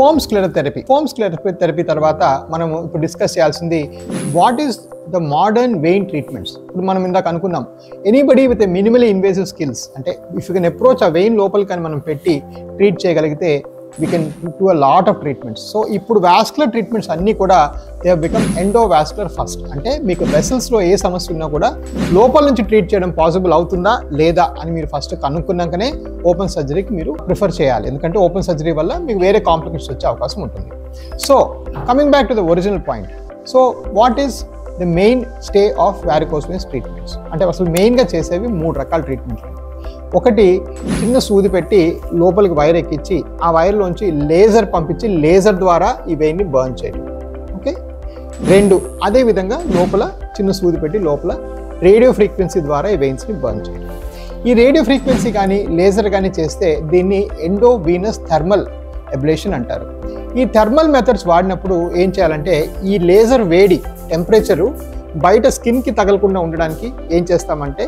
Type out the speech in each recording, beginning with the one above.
Foam sclerotherapy. Foam sclerotherapy తర్వాత మనము ఇప్పుడు డిస్కస్ చేయాల్సింది what is the modern vein treatments. ఇప్పుడు మనం ఇందాక అనుకున్నాం anybody with a minimally invasive skills, అంటే ఇఫ్ యూ కెన్ అప్రోచ్ ఆ వెయిన్ లోపలికి అని మనం పెట్టి ట్రీట్ చేయగలిగితే we can do a lot of treatments. So ఇప్పుడు వాస్కులర్ ట్రీట్మెంట్స్ అన్నీ కూడా they have become endovascular first. అంటే మీకు వెసల్స్లో ఏ సమస్య ఉన్నా కూడా లోపల నుంచి ట్రీట్ చేయడం పాసిబుల్ అవుతుందా లేదా అని మీరు ఫస్ట్ కనుక్కున్నాకనే ఓపెన్ సర్జరీకి మీరు ప్రిఫర్ చేయాలి. ఎందుకంటే ఓపెన్ సర్జరీ వల్ల మీకు వేరే కాంప్లికేషన్స్ వచ్చే అవకాశం ఉంటుంది. So coming back to the original point, so what is the main stay of varicose veins treatments అంటే అసలు మెయిన్గా చేసేవి 3 రకాల ట్రీట్మెంట్లు. ఒకటి, చిన్న సూది పెట్టి లోపలికి వైర్ ఎక్కించి ఆ వైర్లోంచి లేజర్ పంపించి లేజర్ ద్వారా ఈ వెయిన్ని బర్న్ చేయడం. ఓకే. 2, అదేవిధంగా లోపల చిన్న సూది పెట్టి లోపల రేడియో ఫ్రీక్వెన్సీ ద్వారా ఈ వెయిన్స్ని బర్న్ చేయడం. ఈ రేడియో ఫ్రీక్వెన్సీ కానీ లేజర్ కానీ చేస్తే దీన్ని ఎండోవీనస్ థర్మల్ అబ్లేషన్ అంటారు. ఈ థర్మల్ మెథడ్స్ వాడినప్పుడు ఏం చేయాలంటే ఈ లేజర్ వేడి టెంపరేచరు బయట స్కిన్కి తగలకుండా ఉండడానికి ఏం చేస్తామంటే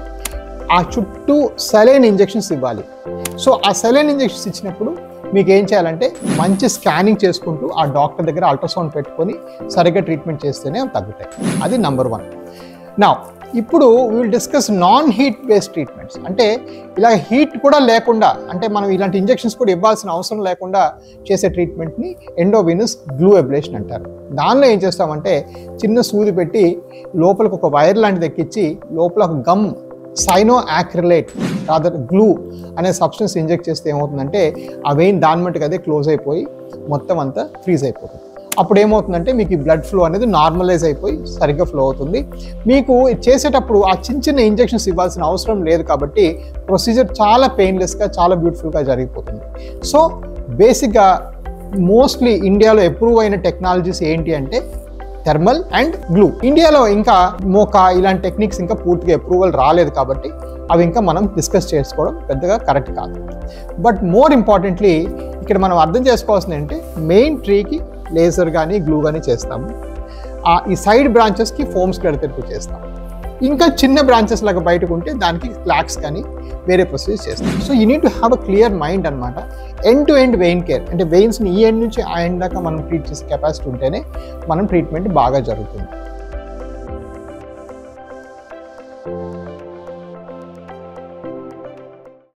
ఆ చుట్టూ సెలైన్ ఇంజెక్షన్స్ ఇవ్వాలి. సో ఆ సెలైన్ ఇంజెక్షన్స్ ఇచ్చినప్పుడు మీకు ఏం చేయాలంటే మంచి స్కానింగ్ చేసుకుంటూ ఆ డాక్టర్ దగ్గర అల్ట్రాసౌండ్ పెట్టుకొని సరిగ్గా ట్రీట్మెంట్ చేస్తేనే అవి తగ్గుతాయి. అది నంబర్ 1. నా ఇప్పుడు will discuss non heat based treatments. అంటే ఇలా హీట్ కూడా లేకుండా, అంటే మనం ఇలాంటి ఇంజెక్షన్స్ కూడా ఇవ్వాల్సిన అవసరం లేకుండా చేసే ట్రీట్మెంట్ని ఎండోవీనస్ గ్లూ అబ్లేషన్ అంటారు. దానిలో ఏం చేస్తామంటే చిన్న సూది పెట్టి లోపలికి ఒక వైర్ లాంటిది ఎక్కించి లోపల ఒక గమ్ సైనోయాక్రిలేట్ రాదర్ గ్లూ అనే సబ్స్టెన్స్ ఇంజెక్ట్ చేస్తే ఏమవుతుందంటే ఆ వెయిన్ దాని మట్టుకు అదే క్లోజ్ అయిపోయి మొత్తం అంతా ఫ్రీజ్ అయిపోతుంది. అప్పుడు ఏమవుతుందంటే మీకు ఈ బ్లడ్ ఫ్లో అనేది నార్మలైజ్ అయిపోయి సరిగ్గా ఫ్లో అవుతుంది. మీకు చేసేటప్పుడు ఆ చిన్న ఇంజెక్షన్స్ ఇవ్వాల్సిన అవసరం లేదు కాబట్టి ప్రొసీజర్ చాలా పెయిన్లెస్గా చాలా బ్యూటిఫుల్గా జరిగిపోతుంది. సో బేసిక్గా మోస్ట్లీ ఇండియాలో అప్రూవ్ అయిన టెక్నాలజీస్ ఏంటి అంటే థర్మల్ అండ్ గ్లూ. ఇండియాలో ఇంకా మోకా ఇలాంటి టెక్నిక్స్ ఇంకా పూర్తిగా అప్రూవల్ రాలేదు కాబట్టి అవి ఇంకా మనం డిస్కస్ చేసుకోవడం పెద్దగా కరెక్ట్ కాదు. బట్ మోర్ ఇంపార్టెంట్లీ ఇక్కడ మనం అర్థం చేసుకోవాల్సింది ఏంటంటే మెయిన్ ట్రీకి లేజర్ కానీ గ్లూ కానీ చేస్తాము, ఈ సైడ్ బ్రాంచెస్కి ఫోమ్ స్క్లెరోథెరపీ చేస్తాము, ఇంకా చిన్న బ్రాంచెస్ లాగా బయటకు ఉంటే దానికి క్లాక్స్ కానీ వేరే ప్రొసీజర్ చేస్తాం. So you need to have a clear mind అనమాట. End to end vein care అంటే వెయిన్స్ని ఈ ఎండ్ నుంచి ఆ ఎండ్ దాకా మనం ట్రీట్ చేసే కెపాసిటీ ఉంటేనే మనం ట్రీట్మెంట్ బాగా జరుగుతుంది.